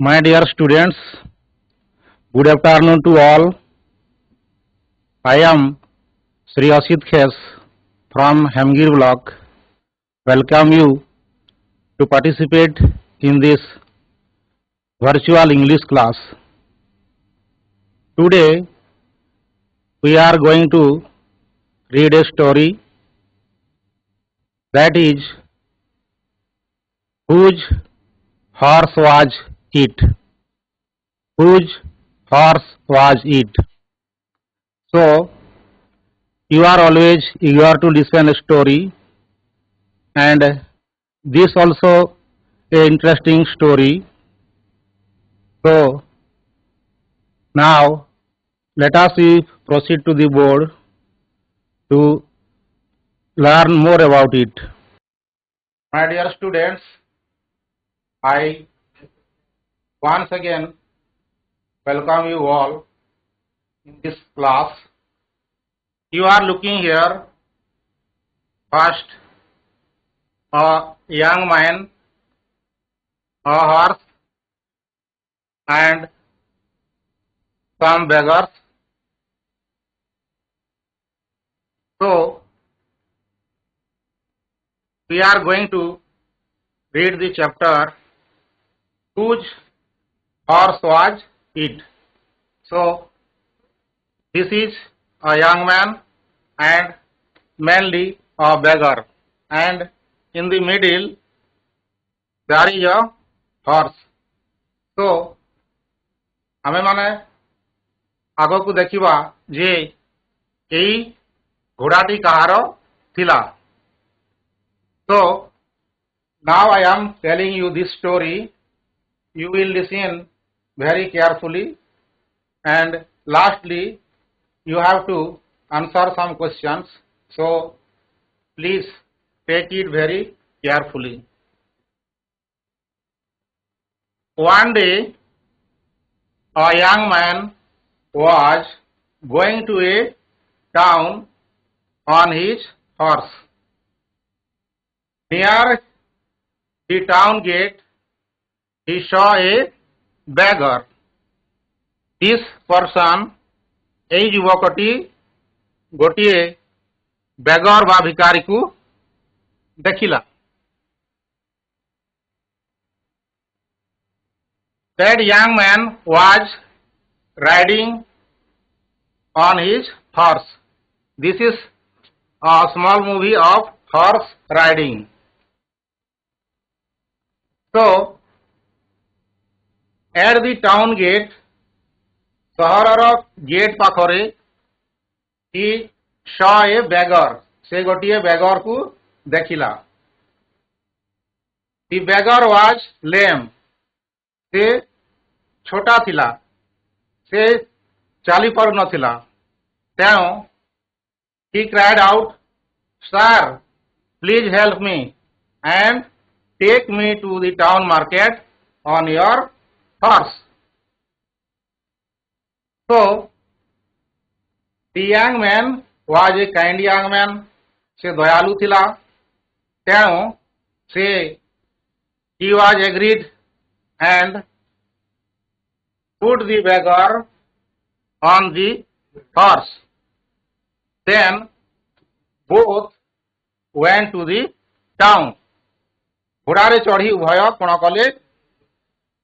My dear students, good afternoon to all. I am Sri Asit Khes from Hemgir block. Welcome you to participate in this virtual English class. Today we are going to read a story, that is, Whose Horse Was It? Whose horse was it? So you are always eager to listen a story, and this also a interesting story. So now let us proceed to the board to learn more about it. My dear students, I once again welcome you all in this class. You are looking here first a young man, a horse, and some beggars. So we are going to read the chapter Whose Horse Was It? So this is a young man and mainly a beggar, and in the middle there is a horse. So आमे माने आगो को देखिबा जे एई घोड़ाटी कहारो थिला. So now I am telling you this story. You will listen very carefully, and lastly you have to answer some questions. So please take it very carefully. One day a young man was going to a town on his horse. Near the town gate he saw a beggar. This person, এই যুবকটি গোটিয়ে বেগর বা ভিকারিକୁ ଦେଖିଲା. That young man was riding on his horse. This is a small movie of horse riding. So at the town gate, ସହରର gate ପାଖରେ he saw a beggar. ସେ ଗୋଟିଏ ବେଗରକୁ ଦେଖିଲା. The beggar was lame. ସେ ଛୋଟା ଥିଲା. ସେ ଚାଲି ପାରୁନଥିଲା. ତେଣୁ he cried out, "Sir, please help me and take me to the town market on your horse." So the young man was a kind young man. से दयालु थिला. तेणु से he was agreed and put the beggar on the horse. Then both went to the town. घोड़ारे चढ़ी उभय कोण कले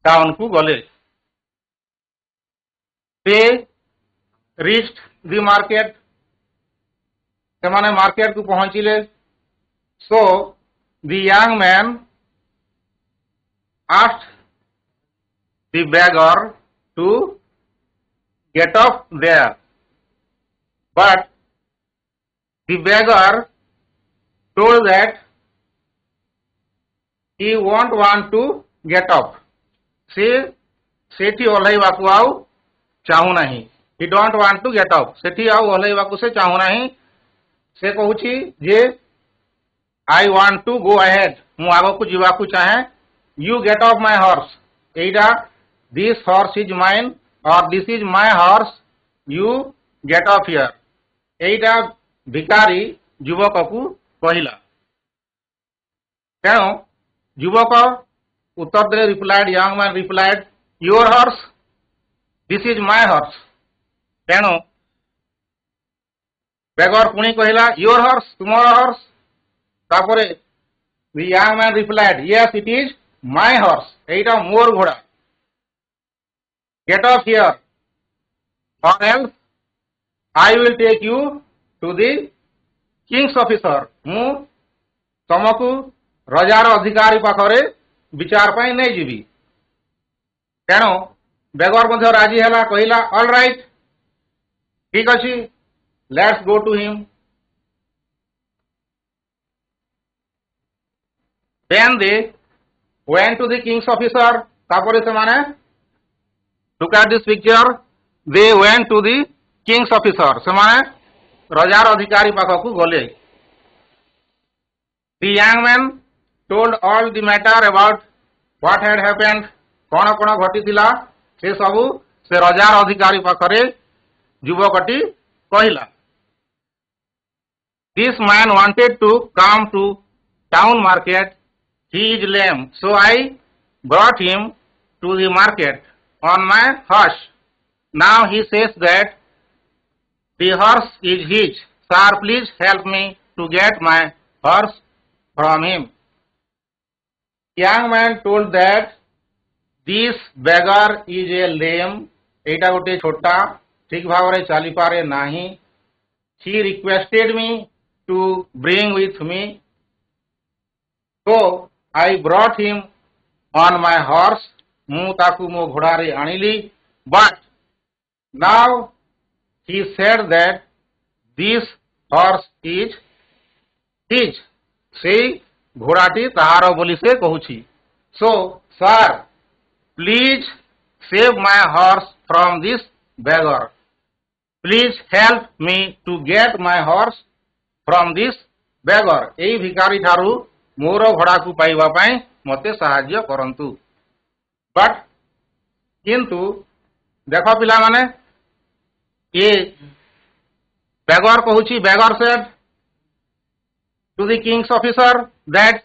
town को गले. They reached the market. ସେମାନେ ମାର୍କେଟ କୁ ପହଞ୍ଚିଲେ. So the young man asked the beggar to get off there, but the beggar told that he won't want to get off. ସେ ସେଠି ଓହ୍ଲାଇବାକୁ ଆଉ ଚାହୁ ନାହିଁ. He don't want to get off. ସେଠି ଆଉ ଓହ୍ଲାଇବାକୁ ସେ ଚାହୁ ନାହିଁ. ସେ କହୁଛି ଯେ I want to go ahead. ମୁଁ ଆଗକୁ ଯିବାକୁ ଚାହେଁ. You get off my horse. ଏଇଟା this horse is mine or this is my horse. You get off here. ଏଇଟା ଭିକାରୀ ଯୁବକକୁ କହିଲା. ତେଣୁ ଯୁବକ ଉତ୍ତର ଦେଲେ, replied, young man replied, your horse, this is my horse. तेणु बेगर पुणी कहला योर हॉर्स, तुमर हॉर्स। तापरे the young man replied, yes, it is my horse, एटा मोर घोड़ा। Get off here or else I will take you to the king's officer। मु तमकु रजार अधिकारी पाखरे विचार पाई नहीं जीवी। तेणु बेगर मध्य राजी हैला, कहला ऑल राइट, ठीक अछि, let's go to him. Then they went to the king's officer। तापरे से माने look at this picture, they went to the king's officer। से माने रजार अधिकारी पाखकु गले। The young man told all the matter about what had happened। कौन कौन घटी थिला से सबु से रजार अधिकारी पाखरे युवकटी कहला। This man wanted to come to town market, he is lame, so I brought him to the market on my horse। Now he says that the horse is his, sir, please help me to get my horse from him। Young man told that this beggar is a lame, एटा गोटे छोटा ठीक भाव रे चली पारे नाही। He requested me to bring with me, so I brought him on my horse। मु ताकू मो घोड़ा रे आनिली। But now he said that this horse is his, से घोड़ाटी ताहार बोली से कहूची। So sir, please save my horse from this beggar। Please help me to get my horse from this beggar। एई भिखारी ठारू मोर घोड़ा को पाइबा पाई मते सहाय्य करंतु। बट किंतु देखो पिला माने ये बेगर कहूची, beggar said to the king's officer that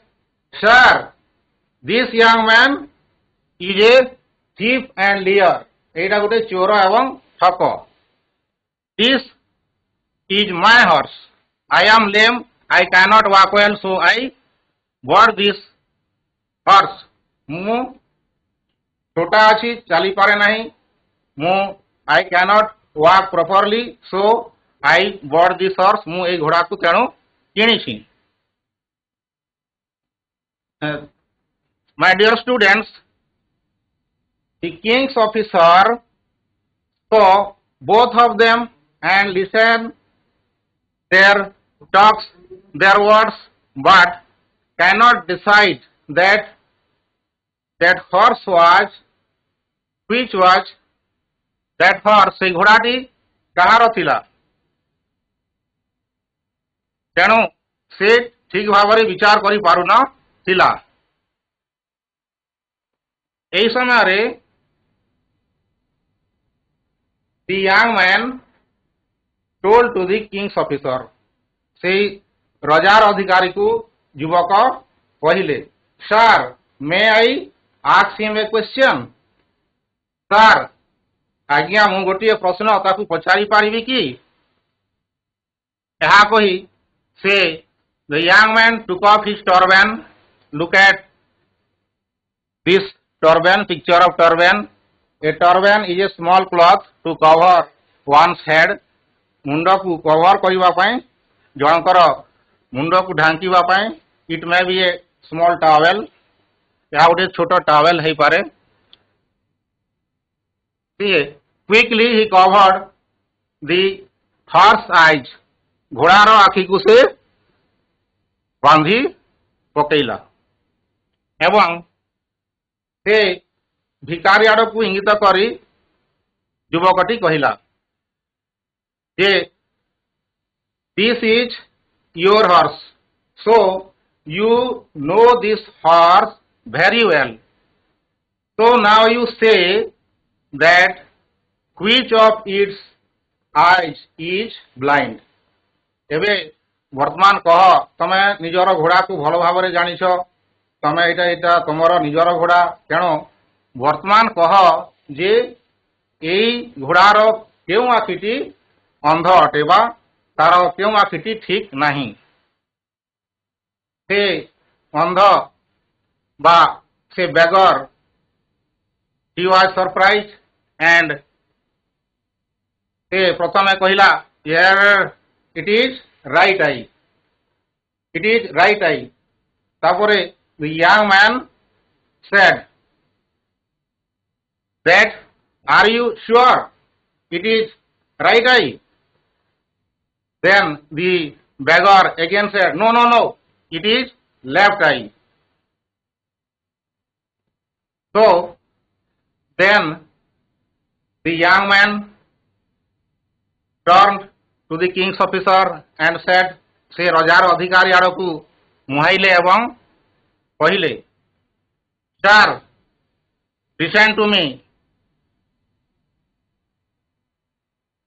sir, this young man is a thief and liar. एटा गोटे चोर एवं ठक। This is my horse, I am lame, I cannot walk well, so I bought this horse. मु छोटा अच्छी चली पारे नहीं, मु I cannot walk properly, so I bought this horse. मु ए घोड़ा को तेणु किणी। My dear students, the king's officer saw both of them and listened their talks, their words, but cannot decide that horse was, which was that horse, से घोड़ाटी कहार थिला। तेणु से ठीक भाव रे विचार करि पारु न थिला। एई समय रे the young man told to the king's officer। से रजार अधिकारी को युवक कहले, sir, may I ask him a question. Sir, आज्ञा मु गोटे प्रश्न ताकू पचारि पारिबी कि? यहा कही से the young man took off his turban। Look at this turban, picture of turban। A turban is a small cloth to cover one's head। मुंड को कवर करबा पई, जनकर मुंड को ढांकीबा पई। It may be a small towel, या गोटे छोट टॉवेल है पारे। Quickly he covered the horse eyes. घोड़ार आखि को से बांधी पकेला एवं से भिकारी आड़ को इंगित करी युवकटी कहला जे this is your horse, so you know this horse very well, so now you say that which of its eyes is blind। एबे वर्तमान कह तमे निजर घोड़ा को भल भाव जानिछ, तमे एटा तुमर निजर घोड़ा, तेणु वर्तमान कह जे एई घोड़ार केउ आखिटी अंध अटे बा तार केउ आखिटी ठीक नाही। से अंध बा से बेगर he was surprised and से प्रथमे कहिला here it is right eye, it is right eye। तापरे the young man said that are you sure it is right eye? Then the beggar again said no no no, it is left eye। So then the young man turned to the king's officer and said, से रजार अधिकारी आड़ को मुहाइले एवं कहिले, sir, listen to me,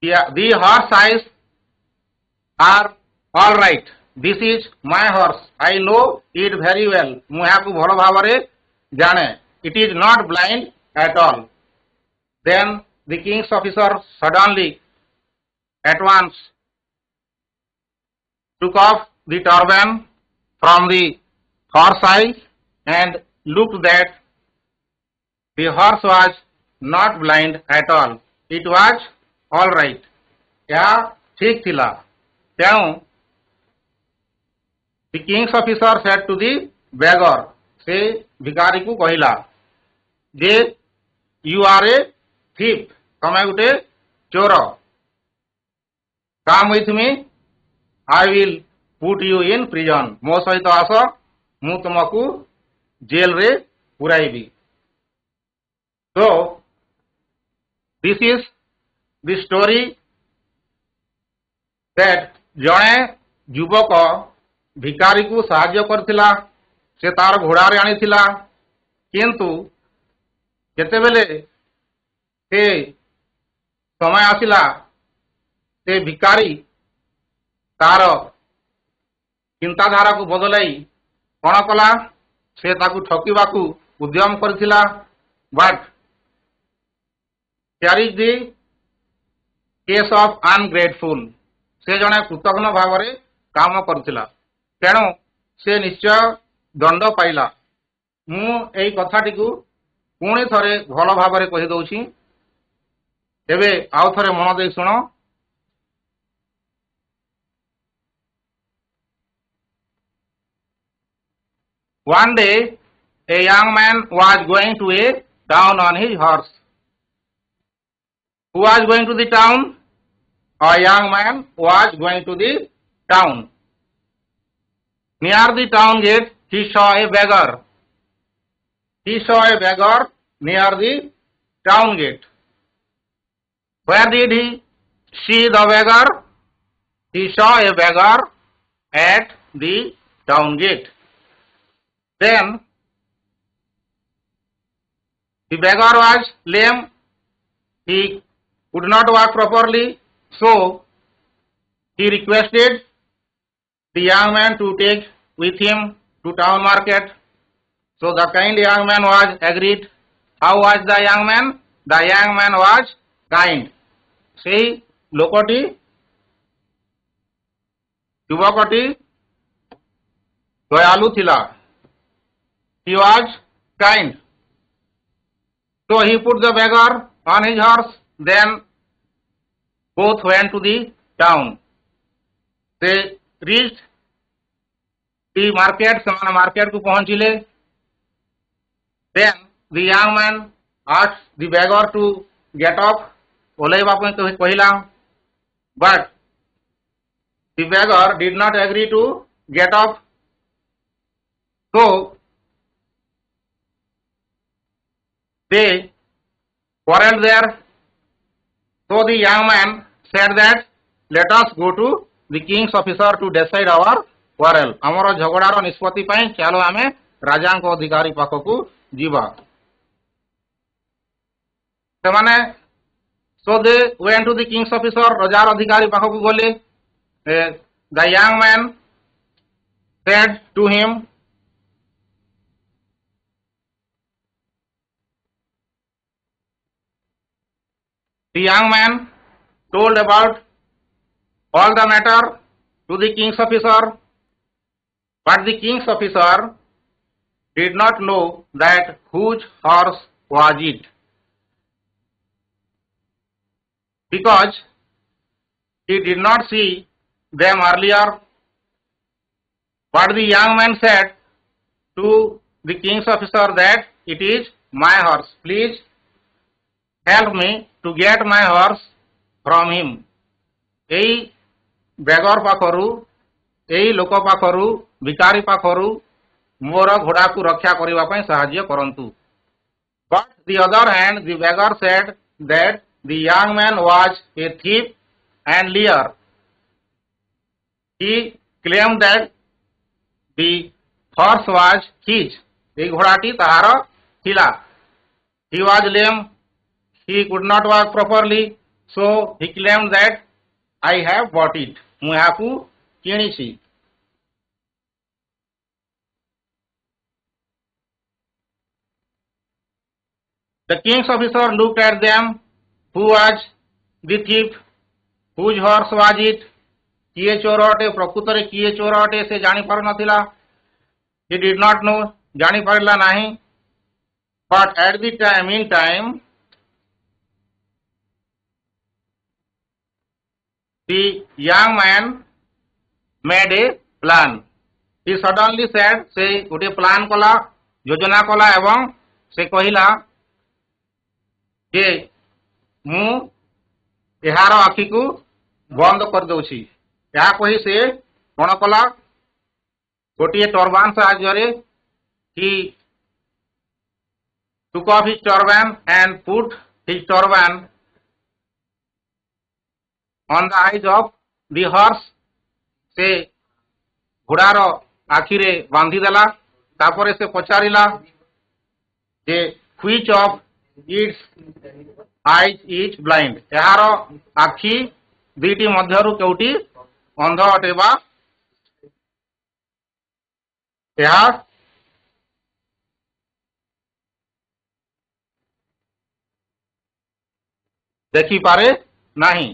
the horse eyes are all right, this is my horse, I know it very well, मुहा को भल भावरे जाने, it is not blind at all। Then the king's officer suddenly at once took off the turban from the horse eyes and looked that the horse was not blind at all, it was all right। यह ठीक थिला। तेणु the king's officer said to the beggar, से भिखारी को कहिला जे you are a thief, तमे गुटे चोर, come with me, I will put you in prison, मो सहित आस मु तुमको जेल रे पुराइबी। So this is the story that जणे युवक भिखारी को साहाय्य करथिला, से तार घोड़ा रे आनिथिला, किंतु जेतेबेले से समय आसिला से भिखारी तार चिंताधारा को बदलाई कौन कला, से ताकू ठकिबाकू उद्यम करथिला, but here is the case of ungrateful, से जने कृतज्ञ भाव रे काम करथिला, तेणु से निश्चय दंड पाइला। मु एई कथाटी को पुणी थरे भल भाव रे कहि दउछि, एबे आउ थरे मन दे सुनो। One day a young man was going to a town on his horse। Who was going to the town? A young man was going to the town। Near the town gate he saw a beggar। He saw a beggar near the town gate। Where did he see the beggar? He saw a beggar at the town gate। Then the beggar was lame, he could not walk properly, so he requested the young man to take with him to town market। So the kind young man was agreed। How was the young man? The young man was kind। সেই লোকটি যুবকটি দয়ালু ଥିଲା। He was kind। So he put the beggar on his horse, then both went to the town। They reached the market, ସେମାନେ market को पहुंचिले। Then the young man asked the beggar to get up, ओलेवा ପାଇଁ କହିଲା, but the beggar did not agree to get up। So they quarreled there। So the young man said that let us go to the king's officer to decide our quarrel। ଆମର ଝଗଡ଼ାର ନିଷ୍ପତ୍ତି ପାଇଁ ଚାଲ ଆମେ ରାଜାଙ୍କ ଅଧିକାରୀ ପାଖକୁ ଯିବା। ସେମାନେ so they went to the king's officer, ରଜାର ଅଧିକାରୀ ପାଖକୁ ଗଲେ। The young man said to him, The young man told about all the matter to the king's officer, but the king's officer did not know that whose horse was it, because he did not see them earlier. But the young man said to the king's officer that it is my horse. Please help me to get my horse from him. এই বেগর পাখরু, এই লোক পাখরু, ভিকারি পাখরু মোর ঘোড়াକୁ ରକ୍ଷା କରିବା ପାଇଁ ସାହାଯ୍ୟ କରନ୍ତୁ. But the other hand, the beggar said that the young man was a thief and liar. He claimed that the horse was his. এই ঘোড়াটি তাহার ଥିଲା. He was lame. He could not walk properly. So he claimed that I have bought it. ମୁଁ ଏହାକୁ କିଣିଛି. The king's officer looked at them. Who was the thief? Whose horse was it? କିଏ ଚୋର ଅଟେ, ପ୍ରକୃତରେ କିଏ ଚୋର ଅଟେ ସେ ଜାଣିପାରୁନଥିଲା. He did not know, ଜାଣିପାରିଲା ନାହିଁ. But at the time, meantime, the young man made a plan. He suddenly said, ସେ ଗୋଟେ ପ୍ଲାନ୍ କଲା, ଯୋଜନା କଲା ଏବଂ ସେ କହିଲା ଯେ ମୁଁ ଏହାର ଆଖିକୁ ବନ୍ଦ କରିଦେଉଛି. ଏହା କହି ସେ କ'ଣ କଲା, ଗୋଟିଏ ଟର୍ବାନ ସାହାଯ୍ୟରେ he took off his turban and put his turban on the eyes of the horse. ସେ ଘୋଡ଼ାର ଆଖିରେ ବାନ୍ଧିଦେଲା. ତାପରେ ସେ ପଚାରିଲା ଯେ which of its eyes is blind? ଏହାର ଆଖି ଦୁଇଟି ମଧ୍ୟରୁ କେଉଁଟି ଅନ୍ଧ ଅଟେ ବା ଏହା ଦେଖିପାରେ ନାହିଁ.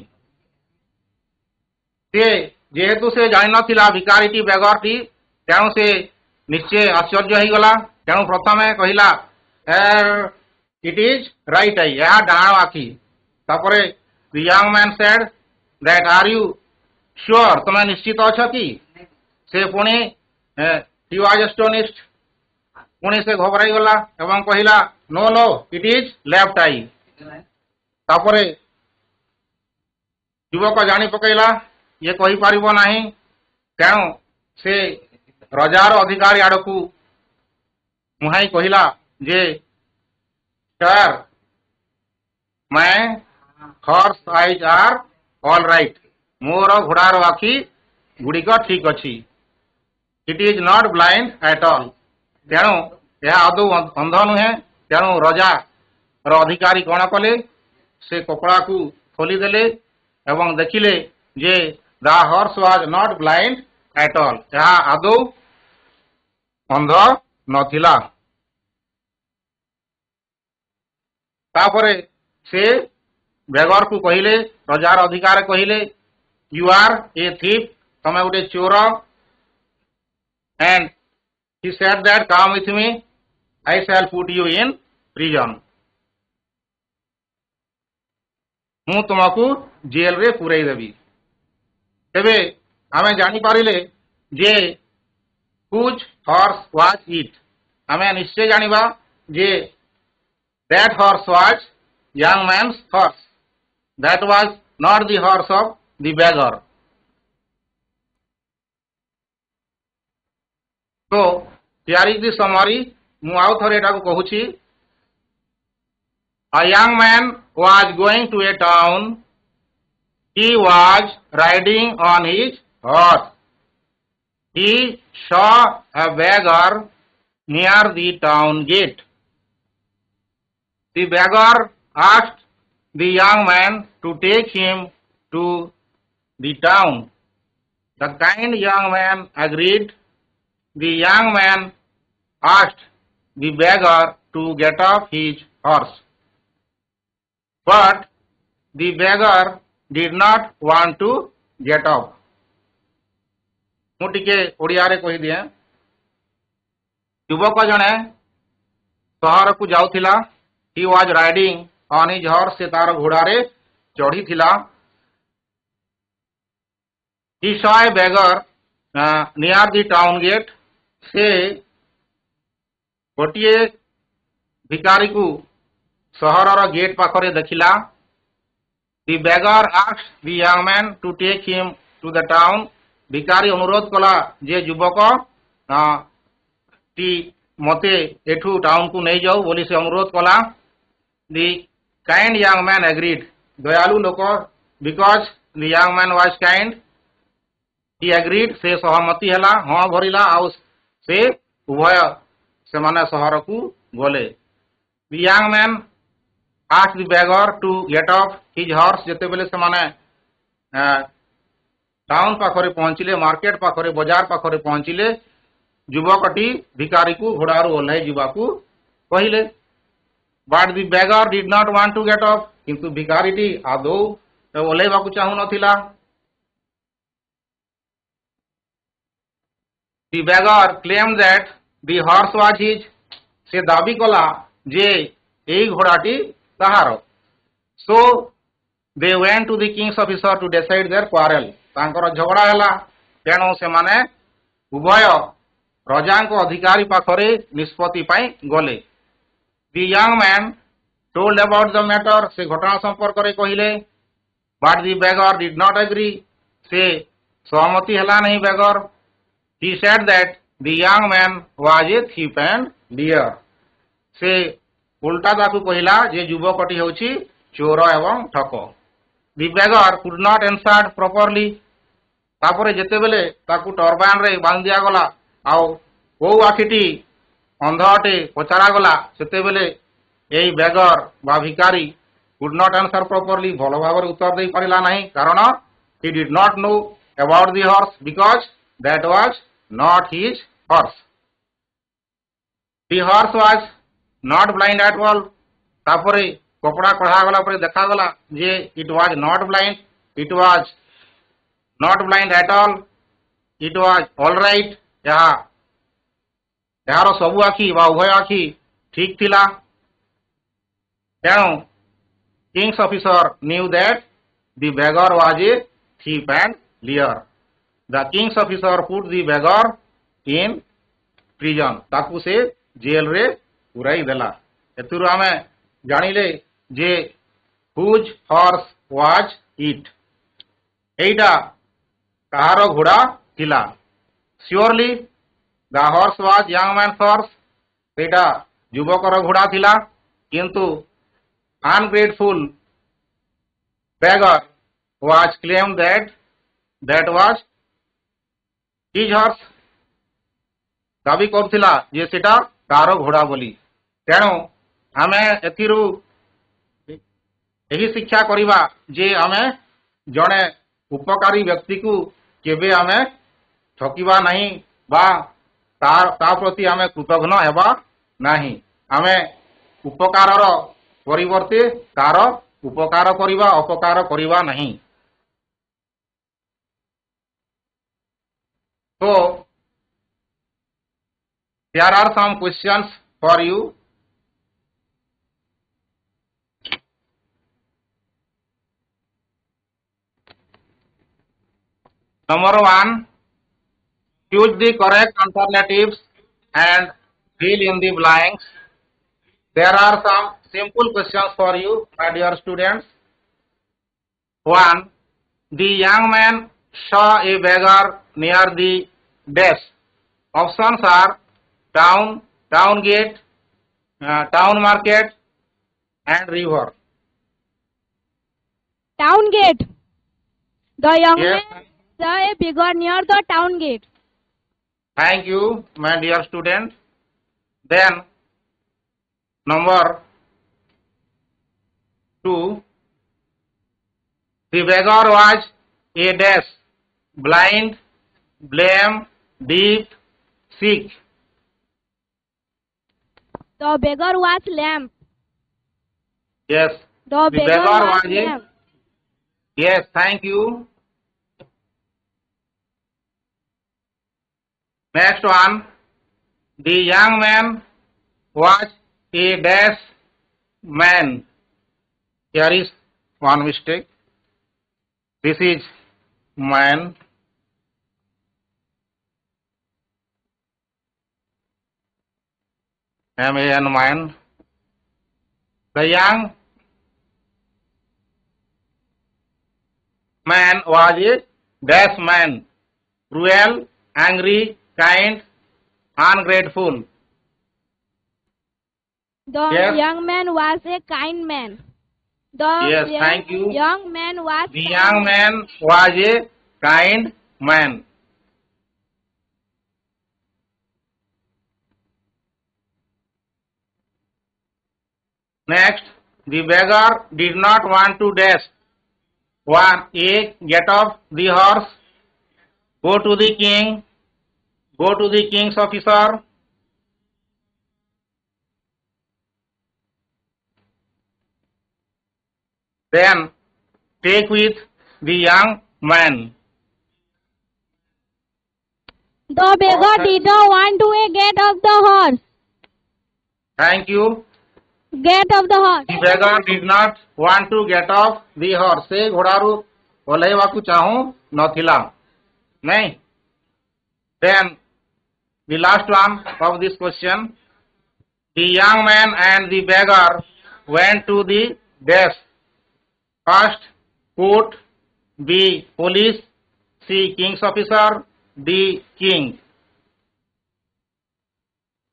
ସେ ଯେହେତୁ ସେ ଜାଣିନଥିଲା ଭିକାରୀଟି ବେଗରଟି, ତେଣୁ ସେ ନିଶ୍ଚୟ ଆଶ୍ଚର୍ଯ୍ୟ ହେଇଗଲା. ତେଣୁ ପ୍ରଥମେ କହିଲା it is right eye, ଏହା ଡାହାଣ ଆଖି. ତାପରେ the young man said that are you sure, ତମେ ନିଶ୍ଚିତ ଅଛ କି? ସେ ପୁଣି he was astonished. ପୁଣି ସେ ଘବରାଇଗଲା ଏବଂ କହିଲା no it is left eye. ତାପରେ ଯୁବକ ଜାଣି ପକେଇଲା ଇଏ କହିପାରିବ ନାହିଁ. ତେଣୁ ସେ ରଜାର ଅଧିକାରୀ ଆଡ଼କୁ ମୁହାଁଇ କହିଲା ଯେ sir my horse eyes are all right. ମୋର ଘୋଡ଼ାର ଆଖି ଗୁଡ଼ିକ ଠିକ ଅଛି. It is not blind at all. ତେଣୁ ଏହା ଆଦୌ ଅନ୍ଧ ନୁହେଁ. ତେଣୁ ରଜାର ଅଧିକାରୀ କ'ଣ କଲେ, ସେ କପଡ଼ାକୁ ଖୋଲିଦେଲେ ଏବଂ ଦେଖିଲେ ଯେ the horse was not blind at all. ଏହା ଆଦୌ ଅନ୍ଧ ନଥିଲା. ତାପରେ ସେ ବେଗରକୁ କହିଲେ, ରଜାର ଅଧିକାରୀ କହିଲେ you are a thief, ତମେ ଗୋଟେ ଚୋର. And he said that come with me, I shall put you in prison. ମୁଁ ତୁମକୁ ଜେଲରେ ପୁରେଇ ଦେବି. ତେବେ ଆମେ ଜାଣିପାରିଲେ ଯେ whose horse was it? ଆମେ ନିଶ୍ଚୟ ଜାଣିବା ଯେ that horse was young man's horse. That was not the horse of the beggar. So here is the summary. ମୁଁ ଆଉ ଥରେ ଏଟାକୁ କହୁଛି. A young man was going to a town. He was riding on his horse. He saw a beggar near the town gate. The beggar asked the young man to take him to the town. The kind young man agreed. The young man asked the beggar to get off his horse. But the beggar did not want to get up. ମୁଁ ଟିକେ ଓଡ଼ିଆରେ କହିଦିଏ। ଯୁବକ ଜଣେ ସହରକୁ ଯାଉଥିଲା। he was riding on his horse, ସେ ତାର ଘୋଡ଼ାରେ ଚଢ଼ିଥିଲା। he saw a beggar near the town gate, ସେ ଗୋଟିଏ ଭିକାରୀକୁ ସହରର ଗେଟ୍ ପାଖରେ ଦେଖିଲା। the beggar asked the young man to take him to the town, ଭିକାରୀ ଅନୁରୋଧ କଲା ଯେ ଯୁବକ ମତେ ଏଠୁ ଟାଉନକୁ ନେଇଯାଉ ବୋଲି ସେ ଅନୁରୋଧ କଲା। the kind young man agreed, ଦୟାଳୁ ଲୋକ, because the young man was kind, he agreed, ସେ ସହମତି ହେଲା, ହଁ ଭରିଲା, ଆଉ ସେ ଉଭୟ ସେମାନେ ସହରକୁ ଗଲେ। the young man asked the beggar to get off his horse, ଯେତେବେଳେ ସେମାନେ ଟାଉନ ପାଖରେ ପହଞ୍ଚିଲେ, ମାର୍କେଟ ପାଖରେ, ବଜାର ପାଖରେ ପହଞ୍ଚିଲେ, ଯୁବକଟି ଭିକାରୀକୁ ଘୋଡ଼ାରୁ ଓହ୍ଲାଇ ଯିବାକୁ କହିଲେ। but the beggar did not want to get off, କିନ୍ତୁ ଭିକାରୀଟି ଆଦୌ ଓହ୍ଲାଇବାକୁ ଚାହୁଁନଥିଲା। the beggar claimed that the horse was his, ସେ ଦାବି କଲା ଯେ ଏହି ଘୋଡ଼ାଟି ତାହାର। so they went to the king's officer to decide their quarrel, ତାଙ୍କର ଝଗଡ଼ା ହେଲା, ତେଣୁ ସେମାନେ ଉଭୟ ରଜାଙ୍କ ଅଧିକାରୀ ପାଖରେ ନିଷ୍ପତ୍ତି ପାଇଁ ଗଲେ। the young man told about the matter, ସେ ଘଟଣା ସମ୍ପର୍କରେ କହିଲେ। but the beggar did not agree, ସେ ସହମତି ହେଲା ନାହିଁ beggar। he said that the young man was a thief and liar, ସେ ଉଲ୍ଟା ତାକୁ କହିଲା ଯେ ଯୁବକଟି ହେଉଛି ଚୋର ଏବଂ ଠକ। the beggar could not answer properly, ତାପରେ ଯେତେବେଳେ ତାକୁ ଟର୍ବାନରେ ବାନ୍ଧି ଦିଆଗଲା ଆଉ କୋଉ ଆଖିଟି ଅନ୍ଧ ଅଟେ ପଚରାଗଲା, ସେତେବେଳେ ଏହି ବେଗର ବା ଭିକାରୀ could not answer properly, ଭଲ ଭାବରେ ଉତ୍ତର ଦେଇପାରିଲା ନାହିଁ, କାରଣ he did not know about the horse, because that was not his horse. the horse was not blind at all, ତାପରେ କପଡ଼ା କଢ଼ାଗଲା ପରେ ଦେଖାଗଲା ଯେ it was not blind, it was not blind at all, it was all right, ଏହାର ସବୁ ଆଖି ବା ଉଭୟ ଆଖି ଠିକ୍ ଥିଲା। ତେଣୁ king's officer knew that the beggar was a thief and liar. the king's officer put the beggar in prison, ତାକୁ ସେ ଜେଲରେ ପୁରାଇ ଦେଲା। ଏଥିରୁ ଆମେ ଜାଣିଲେ ଯେ whose horse was it, ଏଇଟା କାହାର ଘୋଡ଼ା ଥିଲା। surely the horse was young man's horse, ସେଇଟା ଯୁବକର ଘୋଡ଼ା ଥିଲା, କିନ୍ତୁ ungrateful beggar was claimed that was his horse, ଦାବି କରୁଥିଲା ଯେ ସେଟା ତାର ଘୋଡ଼ା ବୋଲି। ତେଣୁ ଆମେ ଏଥିରୁ ଏହି ଶିକ୍ଷା କରିବା ଯେ ଆମେ ଜଣେ ଉପକାରୀ ବ୍ୟକ୍ତିକୁ କେବେ ଆମେ ଠକିବା ନାହିଁ ବା ତା ପ୍ରତି ଆମେ କୃତଜ୍ଞ ହେବା ନାହିଁ। ଆମେ ଉପକାରର ପରିବର୍ତ୍ତେ ତାର ଉପକାର କରିବା, ଅପକାର କରିବା ନାହିଁ। so there are some questions for you. number 1, choose the correct alternatives and fill in the blanks. There are some simple questions for you, my dear students. 1, the young man saw a beggar near the desk. Options are town, town gate, town market and river. Town gate. The young Yes. man saw a beggar near the town gate. Thank you, my dear student. Then number 2, the beggar was a dash, blind, lame, deaf, sick. The beggar was lame. Yes, The beggar was a lame. Yes, thank you. Next one. The young man was a dash man. Here is one mistake. This is man. M-A-N, man. The young man was a dash man. Cruel, angry, kind, ungrateful. The Yes. young man was a kind man. The Yes, thank you. young man was The kind young man was a kind man. Next, the beggar did not want to dash. 1. A. Get off the horse. Go to the king. Go to the king's officer. Then take with the young man. The beggar did not want to get off the horse. Thank you. Get off the horse. The beggar did not want to get off the horse. से घोड़ारू ओल्हेवाकू चाहूं नथिला नहीं. Then the last one of this question. The young man and the beggar went to the desk. First, court. B. Police. C. King's officer. D. King.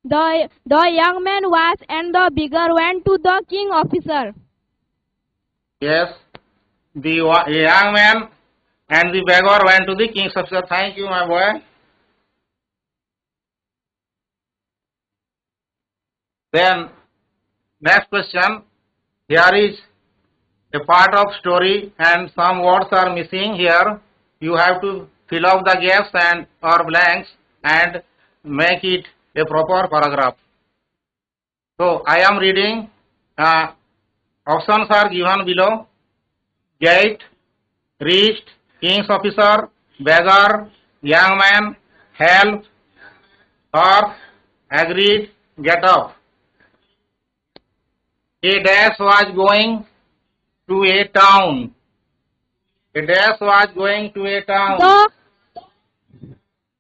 The young man was and the beggar went to the king officer. Yes. The young man and the beggar went to the king's officer. Thank you, my boy. Then, next question. Here is a part of story and some words are missing here. You have to fill up the gaps and or blanks and make it a proper paragraph. So, I am reading. Options are given below. Gate, reached, king's officer, beggar, young man, help, horse, agreed, get up. A dash was going to a town. A dash was going to a town.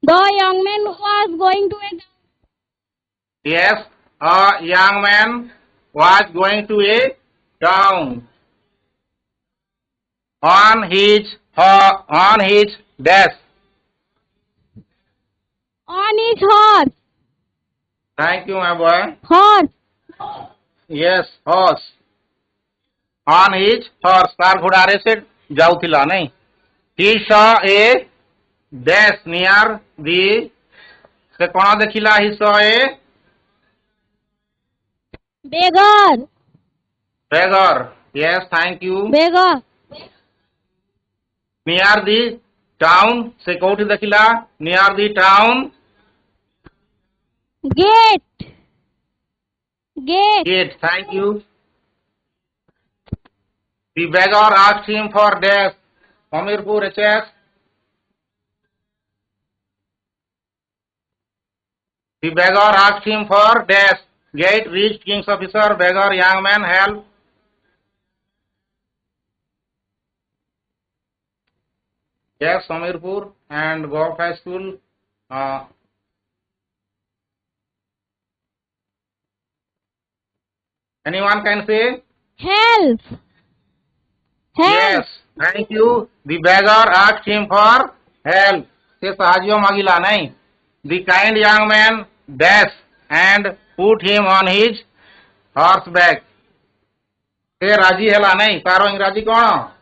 The young man was going to a Yes, a young man was going to a town. On his desk. on his horse. Thank you, my boy. Horse. Yes, horse. On his horse. तार घोड़ारे से जाउथिला नहीं. He saw a dash near the. से कोना देखिला? He saw a Beggar. beggar. Yes, thank you. Beggar. Near the town. से कोठी देखिला? Near the town. Gate. Gate. Gate. Thank you. The beggar asked him for dash. Hamirpur HS. The beggar asked him for dash. Gate, reached, king's officer, beggar, young man, help. Yes, Hamirpur and Golf High School. Anyone can say? Help. Help. Yes, thank you. The beggar asked him for help. से साहाଯ୍य मागिला नहीं. The kind young man dash and put him on his horseback. से राजी हैला नहीं. तारो इंग्राजी कौन?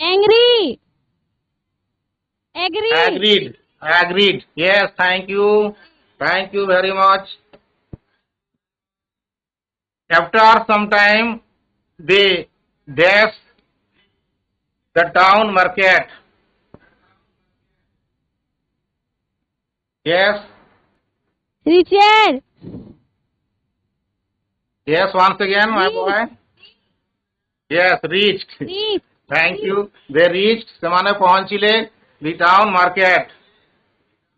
Angry. Agree. Agreed. Agreed. Yes, thank you. Thank you very much. After some time, they dash the town market. Yes. Richard. Yes, once again, my boy. Yes, reached. Reach. Thank you. They reached. ସେମାନେ ପହଞ୍ଚିଲେ the town market.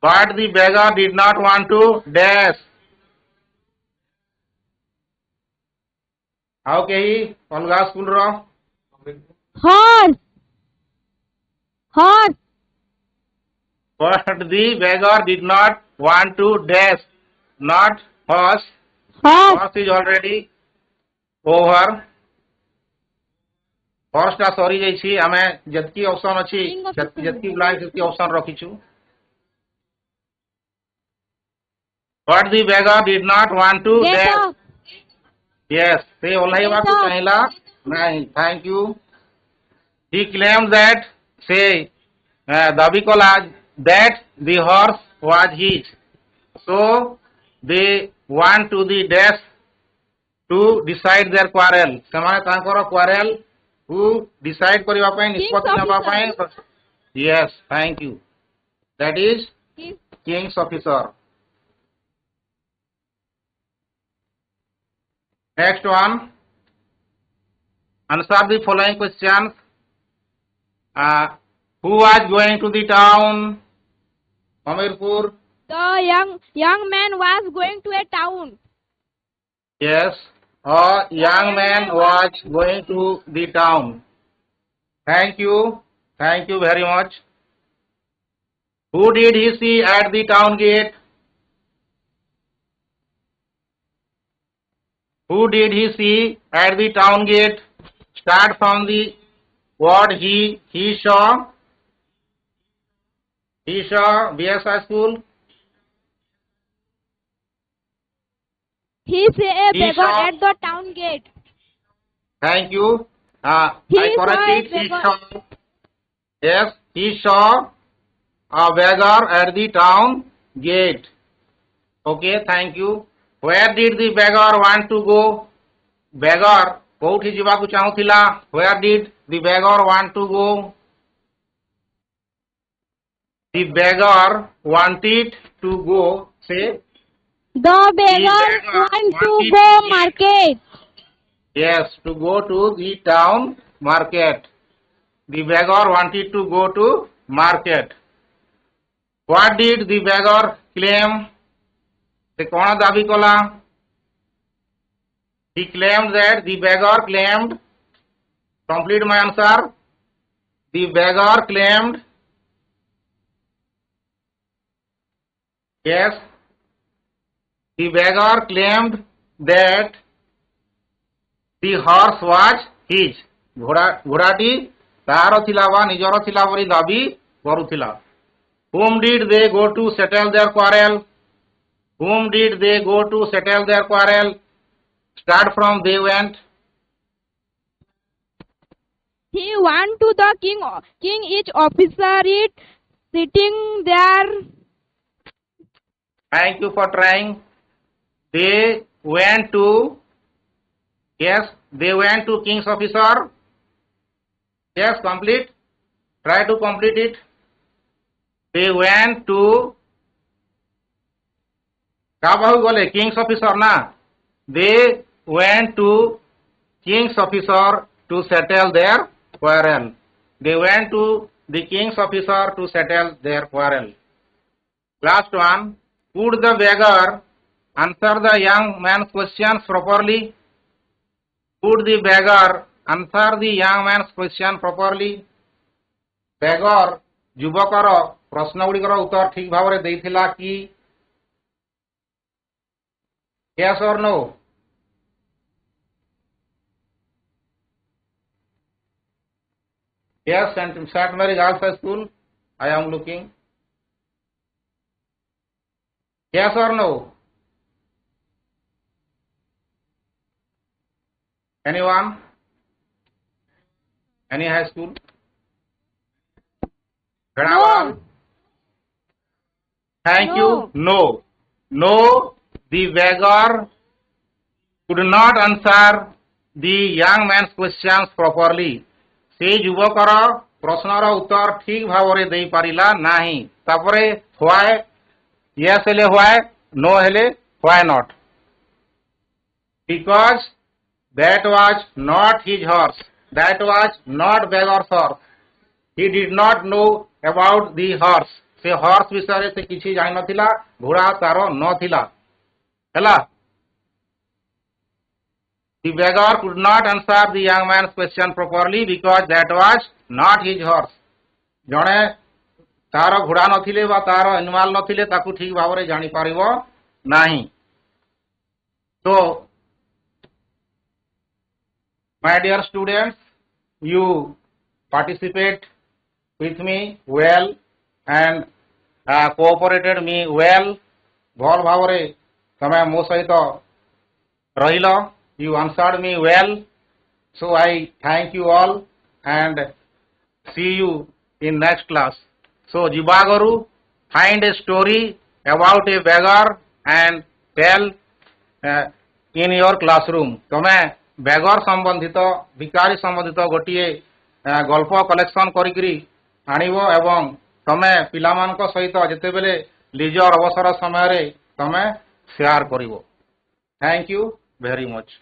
But the beggar did not want to dash. ଆଉ କେହି ଅଲଗା ସ୍କୁଲର? Horse. Horse. But the beggar did not want to dash. Not horse. Horse. Horse is already over. Horse ଟା ସରି ଯାଇଛି. ଆମେ ଯେତିକି ଅପସନ ଅଛି ଯେତିକି ବ୍ଲାଙ୍କ ସେତିକି ଅପସନ ରଖିଛୁ. But the beggar did not want to Get dash. up. Yes, ସେ ଓହ୍ଲାଇବାକୁ Get up. ଚାହିଁଲା ନାହିଁ. Thank you. He claimed that ସେ ଦାବି କଲା that the horse was his. So they want to the dash to decide their quarrel. ସେମାନେ ତାଙ୍କର quarrel କୁ decide କରିବା ପାଇଁ ନିଷ୍ପତ୍ତି ନେବା ପାଇଁ. Yes, thank you. That is king's officer. Next one. Answer the following questions. Who was going to the town? Hamirpur. The young man was going to a town. Yes. A young man was going to the town. Thank you. Thank you very much. Who did he see at the town gate? Who did he see at the town gate? Start from the word he saw. He saw BSI school. He saw a beggar saw- at the town gate. Thank you. He I correct saw a it. He beggar. saw. Yes, he saw a beggar at the town gate. Okay, thank you. Where did the beggar want to go? Beggar କୋଉଠି ଯିବାକୁ ଚାହୁଁଥିଲା? Where did the beggar want to go? The beggar wanted to go. Say The beggar beggar want to wanted go to- market. yes, to go to the town market. The beggar wanted to go to market. What did the beggar claim? ସେ କ'ଣ ଦାବି କଲା? He claimed that the beggar claimed. Complete my answer. The beggar claimed. Yes. The beggar claimed that the horse was his. ଘୋଡ଼ାଟି ତାର ଥିଲା ବା ନିଜର ଥିଲା ବୋଲି ଦାବି କରୁଥିଲା. Whom did they go to settle their quarrel? Whom did they go to settle their quarrel? Start from they went. He went to the king. King each officer is sitting there. Thank you for trying. They went to. Yes, they went to king's officer. Yes, complete. Try to complete it. They went to. का बाहु गले Kings officer ना. They went to king's officer to settle their quarrel. They went to the king's officer to settle their quarrel. Last one. Could the beggar answer the young man's questions properly? Could the beggar answer the young man's question properly? Beggar ଯୁବକର ପ୍ରଶ୍ନ ଗୁଡ଼ିକର ଉତ୍ତର ଠିକ ଭାବରେ ଦେଇଥିଲା କି? Yes or no? Yes, and St. Mary Girls High School. I am looking. Yes or no? Anyone? Any high school? No. Thank No. you. No. No, the beggar could not answer the young man's questions properly. ସେ ଯୁବକର ପ୍ରଶ୍ନର ଉତ୍ତର ଠିକ ଭାବରେ ଦେଇପାରିଲା ନାହିଁ. ତାପରେ why? Yes ହେଲେ why? No ହେଲେ why not? Because that was not his horse. that was not beggar's horse. He did not know about the horse. से horse विषय से किसी जान नथिला, घोड़ा तारो नथिला हैला. The beggar could not answer the young man's question properly because that was not his horse. जणे तारो घोड़ा नथिले बा तारो एनिमल नथिले ताकू ठीक भावरे जानि पारिबो नाही. So my dear students, you participate with me well and cooperated me well. भल भावरे तमे मो सहित रहिलो. You answered me well. So I thank you all and see you in next class. So Jibagaru, find a story about a beggar and tell in your classroom. तमे बेगर संबंधित भिकारी संबंधित गोटे गल्प collection करी आनिबो एवं तमे पिलामानक सहित जेतेबेले लीजर अवसर समय रे तमे शेयर करिवो. Thank you very much.